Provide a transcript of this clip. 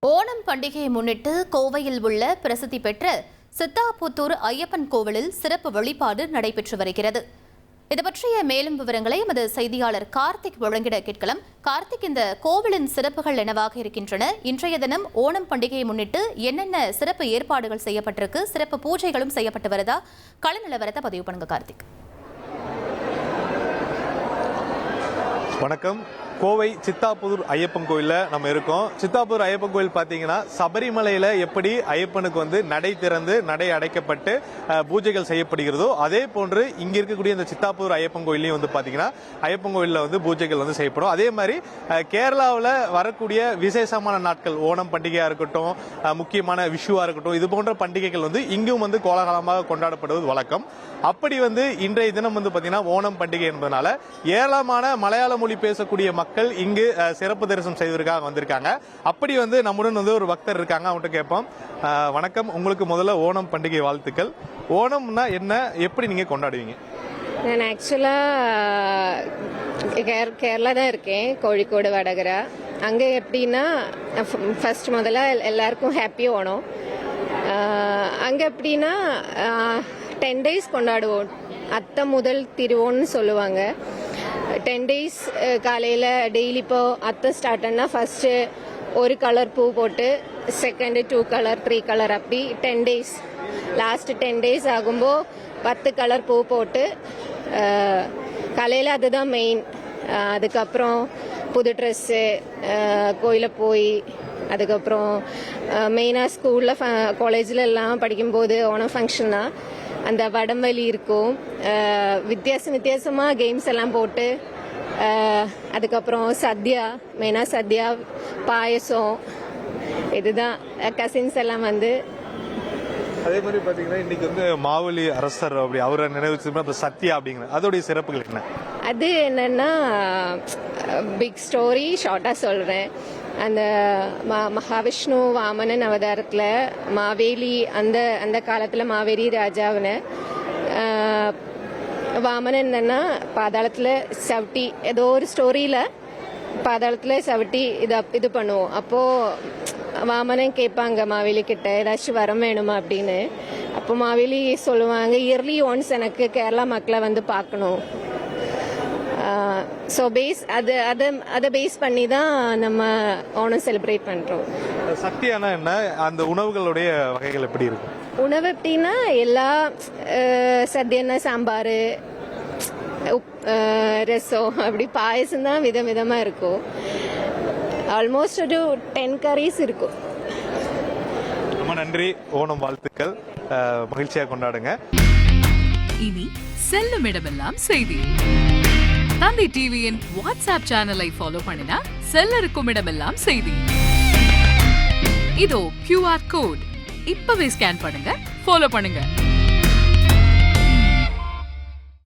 ஓணம் பண்டிகையை முன்னிட்டு கோவையில் உள்ள பிரசித்தி பெற்ற சித்தாபுத்தூர் ஐயப்பன் கோவிலில் சிறப்பு வழிபாடு நடைபெற்று வருகிறது. இது பற்றிய மேலும் விவரங்களை எமது செய்தியாளர் கார்த்திக் வழங்கிட கேட்கலாம். கார்த்திக், இந்த கோவிலின் சிறப்புகள் என்னவாக இருக்கின்றன? இன்றைய தினம் ஓணம் பண்டிகையை முன்னிட்டு என்னென்ன சிறப்பு ஏற்பாடுகள் செய்யப்பட்டிருக்கு? சிறப்பு பூஜைகளும் செய்யப்பட்டு வருதா? கள நிலவரத்தை பதிவு பண்ணுங்க கார்த்திக். வணக்கம். கோவை சித்தாபுத்தூர் ஐயப்பன் கோயிலில் நம்ம இருக்கோம். சித்தாபுத்தூர் ஐயப்பன் கோயில் பார்த்தீங்கன்னா சபரிமலையில் எப்படி ஐயப்பனுக்கு நடை திறந்து நடை அடைக்கப்பட்டு பூஜைகள் செய்யப்படுகிறதோ அதே போன்று இங்கே இருக்கக்கூடிய இந்த சித்தாபுத்தூர் ஐயப்பன் கோயிலையும் பார்த்தீங்கன்னா ஐயப்பன் கோயிலில் பூஜைகள் செய்யப்படும். அதே மாதிரி கேரளாவில் வரக்கூடிய விசேஷமான நாட்கள், ஓணம் பண்டிகையாக இருக்கட்டும், முக்கியமான விஷுவாக இருக்கட்டும், இது போன்ற பண்டிகைகள் இங்கும் கோலாகலமாக கொண்டாடப்படுவது வழக்கம். அப்படி இன்றைய தினம் பார்த்தீங்கன்னா ஓணம் பண்டிகை என்பதனால ஏராளமான மலையாள மொழி பேசக்கூடிய மக்கள் இங்கு சிறப்பு தரிசனம் செய்வதற்காக வந்திருக்காங்க. அப்படி நம்முடன் ஒரு பக்தர் இருக்காங்க, அவங்ககிட்ட கேட்போம். வணக்கம், உங்களுக்கு முதல்ல ஓணம் பண்டிகை வாழ்த்துக்கள். ஓணம்னா என்ன, எப்படி நீங்க கொண்டாடுவீங்க? நான் ஆக்சுவலா கேரளா தான் இருக்கேன், கோழிக்கோடு வடகரா. அங்கே எப்படின்னா ஃபர்ஸ்ட் முதல்ல எல்லாருக்கும் ஹாப்பி ஓணம். அங்கே எப்படின்னா 10 days கொண்டாடுவோம். அத்தம் முதல் திருவோன்னு சொல்லுவாங்க. 10 days காலையில் டெய்லி இப்போ அத்தை ஸ்டார்ட் ஆனால் ஃபர்ஸ்ட்டு ஒரு கலர் பூ போட்டு, செகண்டு 2 color 3 color அப்படி 10 days. லாஸ்ட் 10 days ஆகும்போது 10 color பூ போட்டு காலையில் அதுதான் மெயின். அதுக்கப்புறம் புது ட்ரெஸ்ஸு, கோயிலில் போய், அதுக்கப்புறம் மெயினாக ஸ்கூலில் காலேஜில் எல்லாம் படிக்கும்போது ஓணம் ஃபங்க்ஷன்னா அந்த வடம்பலி இருக்கும். வித்தியாசமாக கேம்ஸ் எல்லாம் போட்டு, அதுக்கப்புறம் சத்யா, மெயினாக சத்யா, பாயசம், இதுதான் கசின்ஸ் எல்லாம் அதே மாதிரி பாத்தீங்கன்னா இன்னைக்கு மாவலி அரசர் அப்படி அவரை நினைவு சத்யா அப்படிங்கிற அதோடைய சிறப்புகள் என்ன? அது என்னன்னா பிக் ஸ்டோரி ஷார்ட்டா சொல்றேன். அந்த மகாவிஷ்ணு வாமனன் அவதாரத்தில் மாவேலி, அந்த காலத்தில் மாவேலி ராஜாவின வாமனன் என்னன்னா பாதாளத்தில் சவிட்டி, ஏதோ ஒரு ஸ்டோரியில் பாதாளத்தில் சவிட்டி இது பண்ணுவோம். அப்போது வாமனன் கேட்பாங்க மாவேலி கிட்ட, ஏதாச்சும் வரம் வேணுமா அப்படின்னு. அப்போ மாவேலி சொல்லுவாங்க, இயர்லி ஒன்ஸ் எனக்கு கேரளா மக்களை பார்க்கணும். ஸோ அதை பேஸ் பண்ணி தான் நம்ம ஓணம் செலிப்ரேட் பண்ணுறோம். சத்யானா என்ன, அந்த உணவுகளுடைய வகைகள் எப்படி இருக்கும்? உணவு எப்படின்னா எல்லா சத்யன்னா சாம்பார், ரசம், அப்படி பாயசம் தான் விதமாக இருக்கும். ஆல்மோஸ்ட் ஒரு 10 curries இருக்கும். ரொம்ப நன்றி, ஓணம் வாழ்த்துக்கள், மகிழ்ச்சியாக கொண்டாடுங்க. இனி செல்லும் இடமெல்லாம் செய்தி. தந்தை டிவியின் வாட்ஸ்அப் சேனலை ஃபாலோ பண்ணினா செல்ல இருக்கும் இடமெல்லாம் செய்தி. இதோ QR கோட், இப்பவே ஸ்கேன் பண்ணுங்க, ஃபாலோ பண்ணுங்க.